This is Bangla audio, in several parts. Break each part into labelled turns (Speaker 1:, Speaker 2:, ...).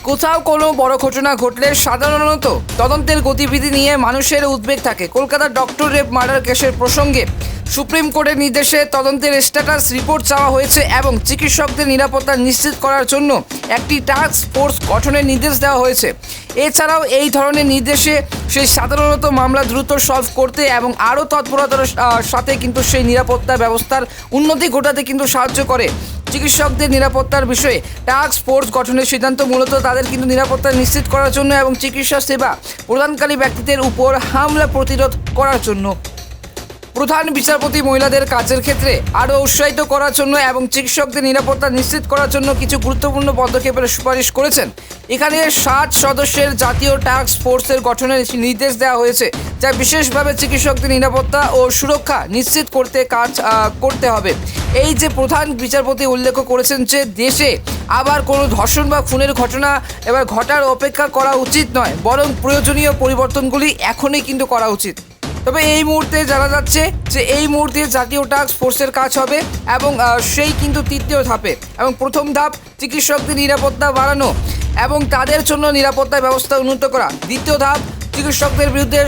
Speaker 1: কোথাও কোনো বড় ঘটনা ঘটলে সাধারণত তদন্তের গতিবিধি নিয়ে মানুষের উদ্বেগ থাকে। কলকাতার ডক্টর রেপ মার্ডার কেসের প্রসঙ্গে সুপ্রিম কোর্টের নির্দেশে তদন্তের স্ট্যাটাস রিপোর্ট চাওয়া হয়েছে এবং চিকিৎসকদের নিরাপত্তা নিশ্চিত করার জন্য একটি টাস্ক ফোর্স গঠনের নির্দেশ দেওয়া হয়েছে। এছাড়াও এই ধরনের নির্দেশে সেই সাধারণত মামলা দ্রুত সলভ করতে এবং আরও তৎপরতার সাথে কিন্তু সেই নিরাপত্তা ব্যবস্থার উন্নতি ঘটাতে কিন্তু সাহায্য করে। চিকিৎসকদের নিরাপত্তার বিষয়ে টাস্ক ফোর্স গঠনের সিদ্ধান্ত মূলত তাদের কিন্তু নিরাপত্তা নিশ্চিত করার জন্য এবং চিকিৎসা সেবা প্রদানকারী ব্যক্তিদের উপর হামলা প্রতিরোধ করার জন্য। প্রধান বিচারপতি মহিলাদের কাজের ক্ষেত্রে আরও উৎসাহিত করার জন্য এবং চিকিৎসকদের নিরাপত্তা নিশ্চিত করার জন্য কিছু গুরুত্বপূর্ণ পদক্ষেপের সুপারিশ করেছেন। এখানে 7 সদস্যের জাতীয় টাস্ক ফোর্সের গঠনের নির্দেশ দেওয়া হয়েছে, যা বিশেষভাবে চিকিৎসকদের নিরাপত্তা ও সুরক্ষা নিশ্চিত করতে কাজ করতে হবে। এই যে প্রধান বিচারপতি উল্লেখ করেছেন যে দেশে আবার কোনো ধর্ষণ বা খুনের ঘটনা এবার ঘটার অপেক্ষা করা উচিত নয়, বরং প্রয়োজনীয় পরিবর্তনগুলি এখনই কিন্তু করা উচিত। তবে এই মুহূর্তে জানা যাচ্ছে যে এই মুহূর্তে জাতীয় টাস্ক ফোর্সের কাজ হবে এবং সেই কিন্তু তৃতীয় ধাপে এবং প্রথম ধাপ চিকিৎসকদের নিরাপত্তা বাড়ানো এবং তাদের জন্য নিরাপত্তা ব্যবস্থা উন্নত করা। দ্বিতীয় ধাপ চিকিৎসকদের বিরুদ্ধে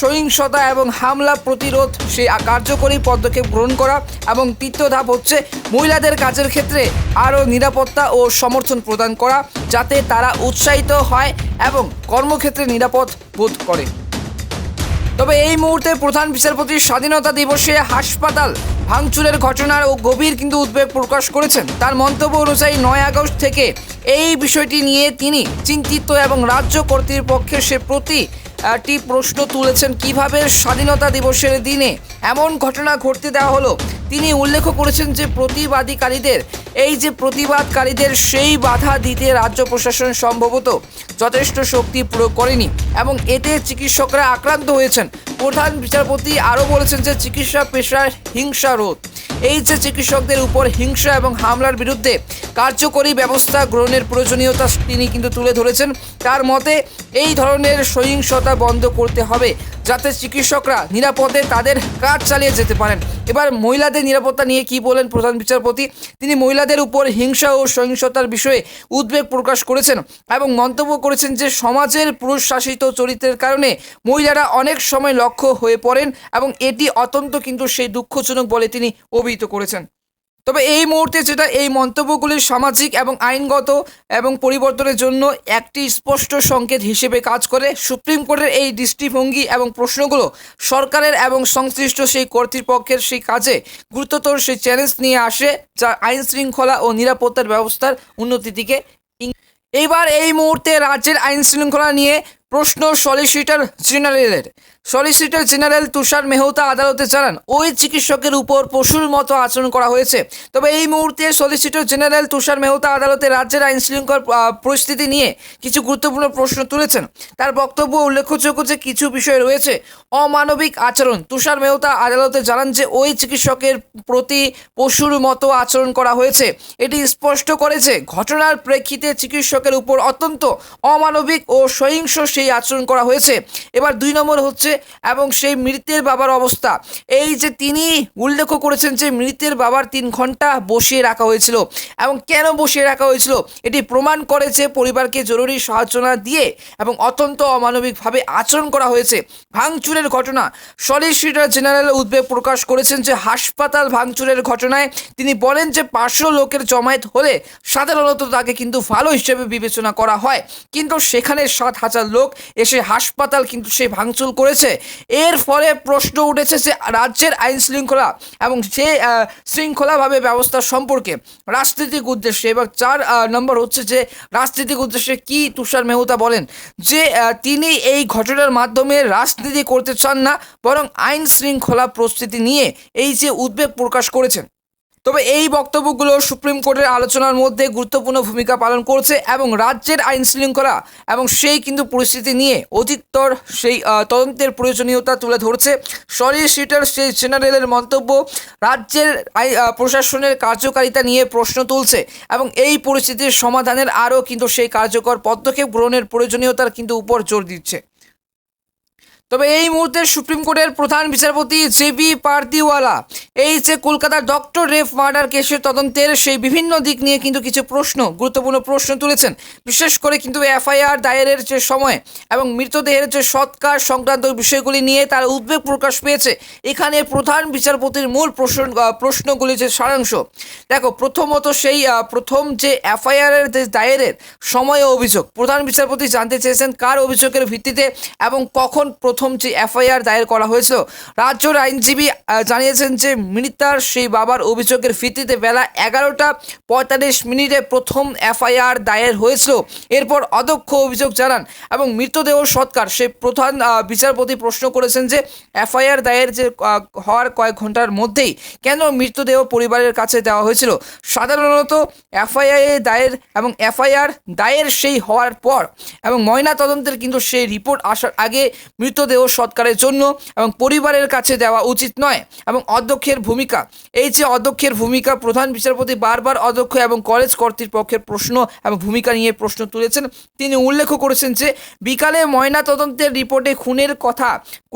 Speaker 1: সহিংসতা এবং হামলা প্রতিরোধ সেই কার্যকরী পদক্ষেপ গ্রহণ করা এবং তৃতীয় ধাপ হচ্ছে মহিলাদের কাজের ক্ষেত্রে আরও নিরাপত্তা ও সমর্থন প্রদান করা, যাতে তারা উৎসাহিত হয় এবং কর্মক্ষেত্রে নিরাপদ বোধ করে। তবে এই মুহূর্তে প্রধান বিচারপতির স্বাধীনতা দিবসে হাসপাতাল ভাঙচুরের ঘটনার ও গভীর কিন্তু উদ্বেগ প্রকাশ করেছেন। তার মন্তব্য অনুযায়ী 9 আগস্ট থেকে এই বিষয়টি নিয়ে তিনি চিন্তিত এবং রাজ্য কর্তৃপক্ষের সে প্রতিটি প্রশ্ন তুলেছেন কিভাবে স্বাধীনতা দিবসের দিনে এমন ঘটনা ঘটতে দেওয়া হলো। তিনি উল্লেখ করেছেন যে প্রতিবাদকারীদের সেই বাধা দিতে রাজ্য প্রশাসন সম্ভবত যথেষ্ট শক্তি প্রয়োগ করেনি এবং এতে চিকিৎসকরা আক্রান্ত হয়েছেন। প্রধান বিচারপতি আরও বলেছেন যে চিকিৎসা পেশার হিংসা রোধ, এই যে চিকিৎসকদের উপর হিংসা এবং হামলার বিরুদ্ধে কার্যকরী ব্যবস্থা গ্রহণের প্রয়োজনীয়তা তিনি কিন্তু তুলে ধরেছেন। তার মতে এই ধরনের সহিংসতা বন্ধ করতে হবে, যাতে চিকিৎসকরা নিরাপদে তাদের কাজ চালিয়ে যেতে পারেন। এবার মহিলাদের নিরাপত্তা নিয়ে কি বলেন প্রধান বিচারপতি? তিনি মহিলাদের উপর হিংসা ও সহিংসতার বিষয়ে উদ্বেগ প্রকাশ করেছেন এবং মন্তব্য করেছেন যে সমাজের পুরুষ শাসিত চরিত্রের কারণে মহিলারা অনেক সময় লক্ষ্য হয়ে পড়েন এবং এটি অত্যন্ত কিন্তু সেই দুঃখজনক বলে তিনি অভিহিত করেছেন। তবে এই মুহূর্তে যেটা এই মন্তব্যগুলি সামাজিক এবং আইনগত এবং পরিবর্তনের জন্য একটি স্পষ্ট সংকেত হিসেবে কাজ করে। সুপ্রিম কোর্টের এই দৃষ্টিভঙ্গি এবং প্রশ্নগুলো সরকারের এবং সংশ্লিষ্ট সেই কর্তৃপক্ষের সেই কাজে গুরুতর সেই চ্যালেঞ্জ নিয়ে আসে, যা আইন শৃঙ্খলা ও নিরাপত্তার ব্যবস্থার উন্নতির দিকে। এইবার এই মুহূর্তে রাজ্যের আইন শৃঙ্খলা নিয়ে প্রশ্ন সলিসিটর জেনারেল তুষার মেহতা আদালতে জানান ওই চিকিৎসকের উপর পশুর মতো আচরণ করা হয়েছে। তবে এই মুহূর্তে সলিসিটর জেনারেল তুষার মেহতা আদালতে রাজ্যের আইন শৃঙ্খলা পরিস্থিতি নিয়ে কিছু গুরুত্বপূর্ণ প্রশ্ন তুলেছেন। তার বক্তব্য উল্লেখযোগ্য যে কিছু বিষয় রয়েছে অমানবিক আচরণ। তুষার মেহতা আদালতে জানান যে ওই চিকিৎসকের প্রতি পশুর মতো আচরণ করা হয়েছে। এটি স্পষ্ট করেছে ঘটনার প্রেক্ষিতে চিকিৎসকের উপর অত্যন্ত অমানবিক ও সহিংস সেই আচরণ করা হয়েছে। এবার 2 নম্বর হচ্ছে এবং সেই মৃতের বাবার অবস্থা। এই যে তিনি উল্লেখ করেছেন যে মৃতের বাবার 3 ঘন্টা বসিয়ে রাখা হয়েছিল এবং কেন বসিয়ে রাখা হয়েছিল এটি প্রমাণ করে যে পরিবারকে জরুরি সাহায্য না দিয়ে এবং অত্যন্ত অমানবিকভাবে আচরণ করা হয়েছে। ভাঙচুরের ঘটনা, সলিসিটর জেনারেল উদ্বেগ প্রকাশ করেছেন যে হাসপাতাল ভাঙচুরের ঘটনায় তিনি বলেন যে 500 লোকের জমায়েত হলে সাধারণত তাকে কিন্তু ভালো হিসেবে বিবেচনা করা হয়, কিন্তু সেখানে 7,000 লোক এসে হাসপাতাল কিন্তু সে ভাঙচুর করেছে। এর ফলে প্রশ্ন উঠেছে যে রাজ্যের আইন শৃঙ্খলা এবং সে শৃঙ্খলাভাবে ব্যবস্থা সম্পর্কে রাজনৈতিক উদ্দেশ্যে। এবং 4 নম্বর হচ্ছে যে রাজনৈতিক উদ্দেশ্যে কি তুষার মেহতা বলেন যে তিনি এই ঘটনার মাধ্যমে রাজনীতি করতে চান না, বরং আইন শৃঙ্খলা পরিস্থিতি নিয়ে এই যে উদ্বেগ প্রকাশ করেছেন। তবে এই বক্তব্যগুলো সুপ্রিম কোর্টের আলোচনার মধ্যে গুরুত্বপূর্ণ ভূমিকা পালন করছে এবং রাজ্যের আইন শৃঙ্খলা এবং সেই কিন্তু পরিস্থিতি নিয়ে অধিকতর সেই তদন্তের প্রয়োজনীয়তা তুলে ধরছে। সলিসিটর সেই জেনারেলের মন্তব্য রাজ্যের প্রশাসনের কার্যকারিতা নিয়ে প্রশ্ন তুলছে এবং এই পরিস্থিতির সমাধানের আরও কিন্তু সেই কার্যকর পদক্ষেপ গ্রহণের প্রয়োজনীয়তার কিন্তু উপর জোর দিচ্ছে। তবে এই মুহূর্তে সুপ্রিম কোর্টের প্রধান বিচারপতি জেবি পারদিওয়ালা এই যে কলকাতার ডক্টর রেপ মার্ডার কেসের তদন্তের সেই বিভিন্ন দিক নিয়ে কিন্তু কিছু গুরুত্বপূর্ণ প্রশ্ন তুলেছেন। বিশেষ করে কিন্তু এফআইআর দায়েরের যে সময় এবং মৃতদেহের যে সৎকার সংক্রান্ত বিষয়গুলি নিয়ে তার উদ্বেগ প্রকাশ পেয়েছে। এখানে প্রধান বিচারপতির মূল প্রশ্নগুলি যে সারাংশ দেখো, প্রথমত সেই প্রথম যে এফআইআর যে দায়েরের সময় অভিযোগ প্রধান বিচারপতি জানতে চেয়েছেন কার অভিযোগের ভিত্তিতে এবং কখন প্রথম যে এফআইআর দায়ের করা হয়েছিল। রাজ্যের আইনজীবী জানিয়েছেন যে মৃতার সেই বাবার অভিযোগের ভিত্তিতে বেলা 11:45 প্রথম এফআইআর দায়ের হয়েছিল। এরপর অদক্ষ অভিযোগ জানান এবং মৃতদেহ সৎকার সেই প্রধান বিচারপতি প্রশ্ন করেছেন যে এফআইআর দায়ের যে হওয়ার কয়েক ঘন্টার মধ্যেই কেন মৃতদেহ পরিবারের কাছে দেওয়া হয়েছিল। সাধারণত এফআইআর দায়ের সেই হওয়ার পর এবং ময়না তদন্তের কিন্তু সেই রিপোর্ট আসার আগে মৃতদেহ সৎকারের জন্য এবং পরিবারের কাছে দেওয়া উচিত নয়। এবং অধ্যক্ষের ভূমিকা, এই যে অধ্যক্ষের ভূমিকা, প্রধান বিচারপতি বারবার অধ্যক্ষ এবং কলেজ কর্তৃপক্ষের প্রশ্ন এবং ভূমিকা নিয়ে প্রশ্ন তুলেছেন। তিনি উল্লেখ করেছেন যে বিকালে ময়না তদন্তের রিপোর্টে খুনের কথা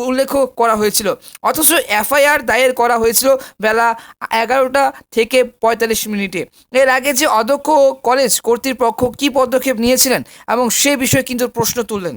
Speaker 1: উল্লেখ করা হয়েছিল, অথচ এফআইআর দায়ের করা হয়েছিল বেলা 11:45। এর আগে যে অধ্যক্ষ ও কলেজ কর্তৃপক্ষ কী পদক্ষেপ নিয়েছিলেন এবং সে বিষয়ে কিন্তু প্রশ্ন তুললেন।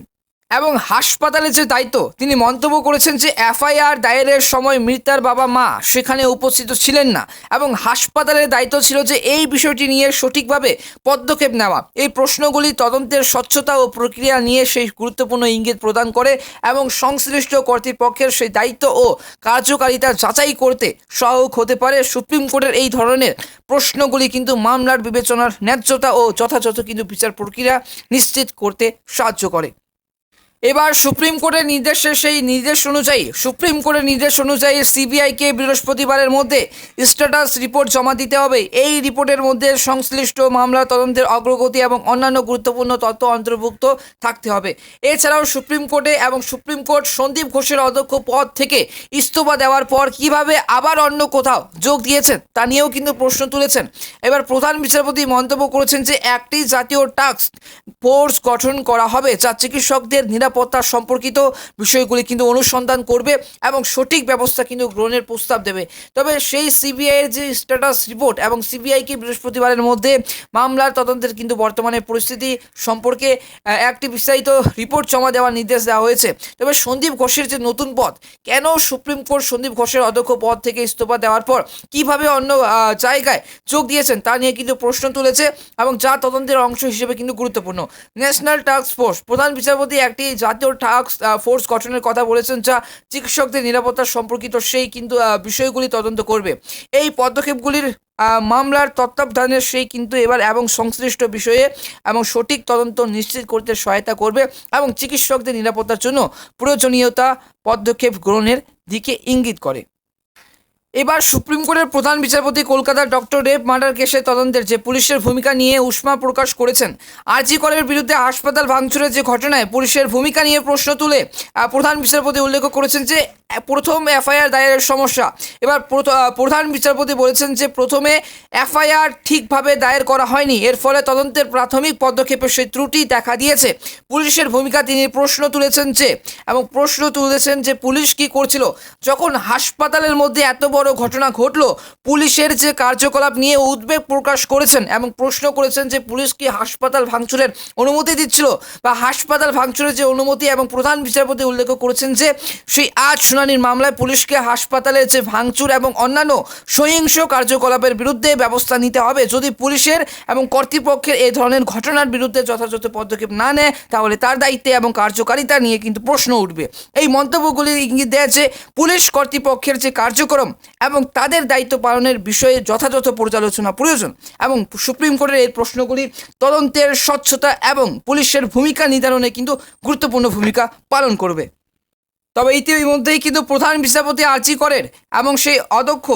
Speaker 1: এবং হাসপাতালের যে দায়িত্ব, তিনি মন্তব্য করেছেন যে এফআইআর দায়েরের সময় মৃতার বাবা মা সেখানে উপস্থিত ছিলেন না এবং হাসপাতালের দায়িত্ব ছিল যে এই বিষয়টি নিয়ে সঠিকভাবে পদক্ষেপ নেওয়া। এই প্রশ্নগুলি তদন্তের স্বচ্ছতা ও প্রক্রিয়া নিয়ে সেই গুরুত্বপূর্ণ ইঙ্গিত প্রদান করে এবং সংশ্লিষ্ট কর্তৃপক্ষের সেই দায়িত্ব ও কার্যকারিতা যাচাই করতে সহায়ক হতে পারে। সুপ্রিম কোর্টের এই ধরনের প্রশ্নগুলি কিন্তু মামলার বিবেচনার ন্যায্যতা ও যথাযথ কিন্তু বিচার প্রক্রিয়া নিশ্চিত করতে সাহায্য করে। এবার সুপ্রিম কোর্টের নির্দেশ অনুযায়ী সিবিআইকে বৃহস্পতিবারের মধ্যে স্ট্যাটাস রিপোর্ট জমা দিতে হবে। এই রিপোর্টের মধ্যে সংশ্লিষ্ট মামলা তদন্তের অগ্রগতি এবং অন্যান্য গুরুত্বপূর্ণ তথ্য অন্তর্ভুক্ত থাকতে হবে। এছাড়াও সুপ্রিম কোর্ট সন্দীপ ঘোষের অধ্যক্ষ পদ থেকে ইস্তফা দেওয়ার পর কিভাবে আবার অন্য কোথাও যোগ দিয়েছেন তা নিয়েও কিন্তু প্রশ্ন তুলেছেন। এবার প্রধান বিচারপতি মন্তব্য করেছেন যে একটি জাতীয় টাস্ক ফোর্স গঠন করা হবে যা চিকিৎসকদের নিরাপত্তা সম্পর্কিত বিষয়গুলি কিন্তু অনুসন্ধান করবে এবং সঠিক ব্যবস্থা কিন্তু গ্রহণের প্রস্তাব দেবে। তবে সেই সিবিআইয়ের যে স্ট্যাটাস রিপোর্ট এবং সিবিআইকে বৃহস্পতিবারের মধ্যে মামলার তদন্তের কিন্তু বর্তমানে পরিস্থিতি সম্পর্কে একটি বিস্তারিত রিপোর্ট জমা দেওয়ার নির্দেশ দেওয়া হয়েছে। তবে সন্দীপ ঘোষের যে নতুন পদ, কেন সুপ্রিম কোর্ট সন্দীপ ঘোষের অধ্যক্ষ পদ থেকে ইস্তফা দেওয়ার পর কিভাবে অন্য জায়গায় যোগ দিয়েছেন তা নিয়ে কিন্তু প্রশ্ন তুলেছে এবং যা তদন্তের অংশ হিসেবে কিন্তু গুরুত্বপূর্ণ। ন্যাশনাল টাস্ক ফোর্স, প্রধান বিচারপতি একটি জাতীয় টাস্ক ফোর্স গঠনের কথা বলেছেন যা চিকিৎসকদের নিরাপত্তা সম্পর্কিত সেই কিন্তু বিষয়গুলি তদন্ত করবে। এই পদক্ষেপগুলির মামলার তত্ত্বাবধানের সেই কিন্তু এবার এবং সংশ্লিষ্ট বিষয়ে এবং সঠিক তদন্ত নিশ্চিত করতে সহায়তা করবে এবং চিকিৎসকদের নিরাপত্তার জন্য প্রয়োজনীয়তা পদক্ষেপ গ্রহণের দিকে ইঙ্গিত করে। এবার সুপ্রিম কোর্টের প্রধান বিচারপতি কলকাতার ডক্টর রেপ মার্ডার কেসের তদন্তের যে পুলিশের ভূমিকা নিয়ে উষ্মা প্রকাশ করেছেন। আরজি করের বিরুদ্ধে হাসপাতাল ভাঙচুরের যে ঘটনায় পুলিশের ভূমিকা নিয়ে প্রশ্ন তুলে প্রধান বিচারপতি উল্লেখ করেছেন যে প্রথম এফআইআর দায়েরের সমস্যা। এবার প্রধান বিচারপতি বলেছেন যে প্রথমে এফআইআর ঠিকভাবে দায়ের করা হয়নি, এর ফলে তদন্তের প্রাথমিক পদক্ষেপে সেই ত্রুটি দেখা দিয়েছে। পুলিশের ভূমিকা তিনি প্রশ্ন তুলেছেন যে পুলিশ কি করছিল যখন হাসপাতালের মধ্যে এত বড় ঘটনা ঘটলো। পুলিশের যে কার্যকলাপ নিয়ে উদ্বেগ প্রকাশ করেছেন এবং প্রশ্ন করেছেন যে পুলিশ কি হাসপাতাল ভাঙচুরের অনুমতি দিচ্ছিল বা হাসপাতাল ভাঙচুরের যে অনুমতি। এবং প্রধান বিচারপতি উল্লেখ করেছেন যে সেই আজ শুনানির মামলায় পুলিশকে হাসপাতালের যে ভাঙচুর এবং অন্যান্য সহিংস কার্যকলাপের বিরুদ্ধে ব্যবস্থা নিতে হবে। যদি পুলিশের এবং কর্তৃপক্ষের এই ধরনের ঘটনার বিরুদ্ধে যথাযথ পদক্ষেপ না নেয় তাহলে তার দায়িত্বে এবং কার্যকারিতা নিয়ে কিন্তু প্রশ্ন উঠবে। এই মন্তব্যগুলি ইঙ্গিত দেয় যে পুলিশ কর্তৃপক্ষের যে কার্যক্রম এবং তাদের দায়িত্ব পালনের বিষয়ে যথাযথ পর্যালোচনা প্রয়োজন এবং সুপ্রিম কোর্টের এই প্রশ্নগুলি তদন্তের স্বচ্ছতা এবং পুলিশের ভূমিকা নির্ধারণে কিন্তু গুরুত্বপূর্ণ ভূমিকা পালন করবে। তবে ইতিমধ্যেই কিন্তু প্রধান বিচারপতি আরজি করেন এবং সেই অধ্যক্ষ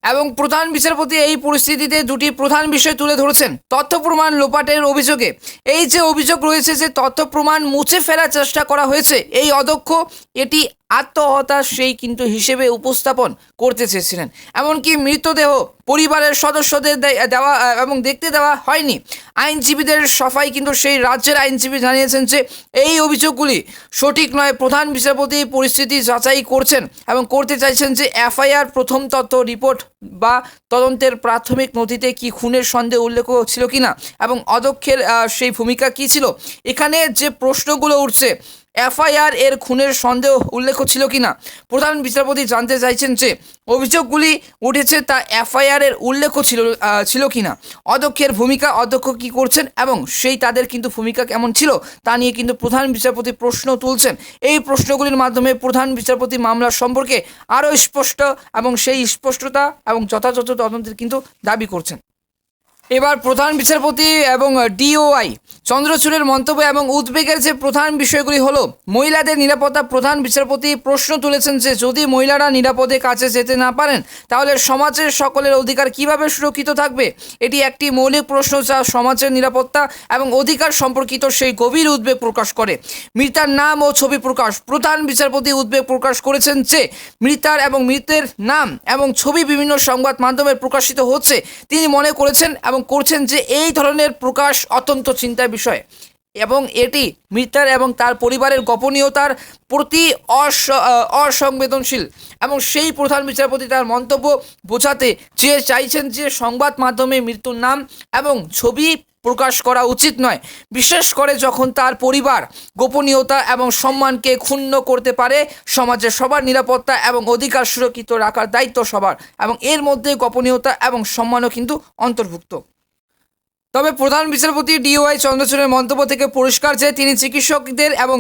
Speaker 1: এবং প্রধান বিচারপতি এই পরিস্থিতিতে দুটি প্রধান বিষয় তুলে ধরেছেন। তথ্য প্রমাণ লোপাটের অভিযোগে এই যে অভিযোগ রয়েছে যে তথ্য প্রমাণ মুছে ফেলার চেষ্টা করা হয়েছে এই অধ্যক্ষ, এটি আত্মহত্যা সেই কিন্তু হিসেবে উপস্থাপন করতে চেয়েছিলেন। এমনকি মৃতদেহ পরিবারের সদস্যদের দেওয়া এবং দেখতে দেওয়া হয়নি। আইনজীবীদের সফাই কিন্তু সেই রাজ্যের আইনজীবী জানিয়েছেন যে এই অভিযোগগুলি সঠিক নয়। প্রধান বিচারপতি পরিস্থিতি যাচাই করছেন এবং করতে চাইছেন যে এফআইআর প্রথম তথ্য রিপোর্ট বা তদন্তের প্রাথমিক নথিতে কি খুনের সন্দেহ উল্লেখ ছিল কিনা এবং অধ্যক্ষের সেই ভূমিকা কি ছিল। এখানে যে প্রশ্নগুলো উঠছে, এফআইআর এর খুনের সন্দেহ উল্লেখ ছিল কিনা, প্রধান বিচারপতি জানতে চাইছেন যে অভিযোগগুলি উঠেছে তা এফআইআর এর উল্লেখ ছিল কিনা, অধ্যক্ষের ভূমিকা, অধ্যক্ষ কি করছেন এবং সেই তাদের কিন্তু ভূমিকা কেমন ছিল তা নিয়ে কিন্তু প্রধান বিচারপতি প্রশ্ন তুলছেন। এই প্রশ্নগুলির মাধ্যমে প্রধান বিচারপতি মামলা সম্পর্কে আরও স্পষ্ট এবং সেই স্পষ্টতা এবং যথাযথ তদন্তের কিন্তু দাবি করছেন। এবার প্রধান বিচারপতি এবং ডিওআই চন্দ্রচূড়ের মন্তব্য এবং উদ্বেগের যে প্রধান বিষয়গুলি হলো মহিলাদের নিরাপত্তা। প্রধান বিচারপতি প্রশ্ন তুলেছেন যে যদি মহিলারা নিরাপদে কাজে যেতে না পারেন তাহলে সমাজের সকলের অধিকার কিভাবে সুরক্ষিত থাকবে। এটি একটি মৌলিক প্রশ্ন যা সমাজের নিরাপত্তা এবং অধিকার সম্পর্কিত সেই গভীর উদ্বেগ প্রকাশ করে। মৃতার নাম ও ছবি প্রকাশ। প্রধান বিচারপতি উদ্বেগ প্রকাশ করেছেন যে মৃতার এবং মৃতের নাম এবং ছবি বিভিন্ন সংবাদ মাধ্যমে প্রকাশিত হচ্ছে। তিনি মনে করেছেন এবং করছেন যে এই ধরনের প্রকাশ অত্যন্ত চিন্তার বিষয় এবং এটি মৃতার এবং তার পরিবারের গোপনীয়তার প্রতি অসংবেদনশীল। এবং সেই প্রধান বিচারপতি তার মন্তব্য বোঝাতে চাইছেন যে সংবাদ মাধ্যমে মৃত্যুর নাম এবং ছবি প্রকাশ করা উচিত নয়, বিশেষ করে যখন তার পরিবার গোপনীয়তা এবং সম্মানকে ক্ষুণ্ণ করতে পারে। সমাজের সবার নিরাপত্তা এবং অধিকার সুরক্ষিত রাখার দায়িত্ব সবার এবং এর মধ্যে গোপনীয়তা এবং সম্মানও কিন্তু অন্তর্ভুক্ত। তবে প্রধান বিচারপতি ডিওয়াই চন্দ্রচূড়ের মন্তব্য থেকে পরিষ্কার যে তিনি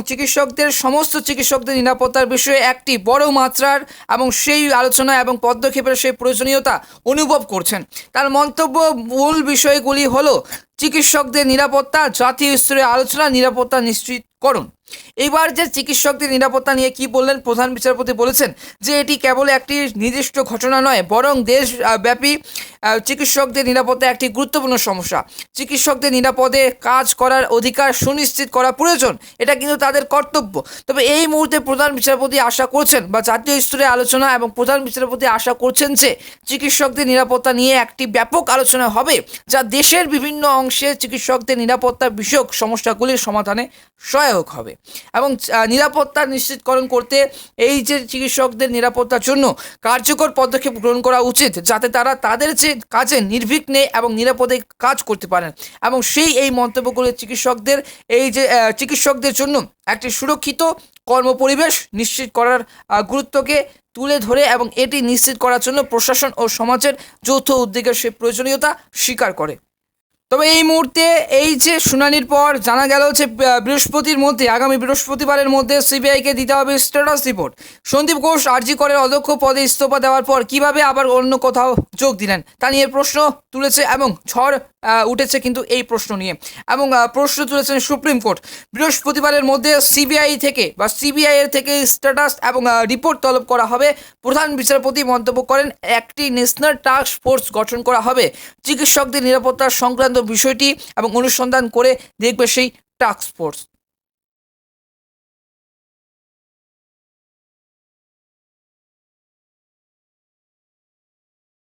Speaker 1: চিকিৎসকদের সমস্ত চিকিৎসকদের নিরাপত্তার বিষয়ে একটি বড় মাত্রার এবং সেই আলোচনা এবং পদক্ষেপের সেই প্রয়োজনীয়তা অনুভব করছেন। তার মন্তব্য মূল বিষয়গুলি হলো চিকিৎসকদের নিরাপত্তা, জাতীয় স্তরে আলোচনা, নিরাপত্তা নিশ্চিতকরণ। এবার যে চিকিৎসকদের নিরাপত্তা নিয়ে কি বললেন প্রধান বিচারপতি বলেছেন যে এটি কেবল একটি নির্দিষ্ট ঘটনা নয়, বরং দেশব্যাপী চিকিৎসকদের নিরাপত্তা একটি গুরুত্বপূর্ণ সমস্যা। চিকিৎসকদের নিরাপদে কাজ করার অধিকার সুনিশ্চিত করা প্রয়োজন, এটা কিন্তু তাদের কর্তব্য। তবে এই মুহূর্তে প্রধান বিচারপতি আশা করছেন বা জাতীয় স্তরে আলোচনা এবং প্রধান বিচারপতি আশা করছেন যে চিকিৎসকদের নিরাপত্তা নিয়ে একটি ব্যাপক আলোচনা হবে যা দেশের বিভিন্ন অংশে চিকিৎসকদের নিরাপত্তা বিষয়ক সমস্যাগুলির সমাধানে সহায়ক হবে এবং নিরাপত্তা নিশ্চিতকরণ করতে এই যে চিকিৎসকদের নিরাপত্তার জন্য কার্যকর পদক্ষেপ গ্রহণ করা উচিত যাতে তারা তাদের যে কাজে নির্বিঘ্নে এবং নিরাপদে কাজ করতে পারেন। এবং এই মন্তব্যগুলি চিকিৎসকদের জন্য একটি সুরক্ষিত কর্মপরিবেশ নিশ্চিত করার গুরুত্বকে তুলে ধরে এবং এটি নিশ্চিত করার জন্য প্রশাসন ও সমাজের যৌথ উদ্যোগের সেই প্রয়োজনীয়তা স্বীকার করে। তবে এই মুহূর্তে এই যে শুনানির পর জানা গেল যে আগামী বৃহস্পতিবারের মধ্যে সিবিআইকে দিতে হবে স্ট্যাটাস রিপোর্ট। সন্দীপ ঘোষ আরজি করের অধ্যক্ষ পদে ইস্তফা দেওয়ার পর কিভাবে আবার অন্য কোথাও যোগ দিলেন তা নিয়ে প্রশ্ন তুলেছে এবং ঝড় উঠেছে কিন্তু এই প্রশ্ন নিয়ে এবং প্রশ্ন তুলেছেন সুপ্রিম কোর্ট। বৃহস্পতিবারের মধ্যে সিবিআই এর থেকে স্ট্যাটাস এবং রিপোর্ট তলব করা হবে। প্রধান বিচারপতি মন্তব্য করেন একটি ন্যাশনাল টাস্ক ফোর্স গঠন করা হবে চিকিৎসকদের নিরাপত্তা সংক্রান্ত বিষয়টি এবং অনুসন্ধান করে দেখবে সেই টাস্ক ফোর্স।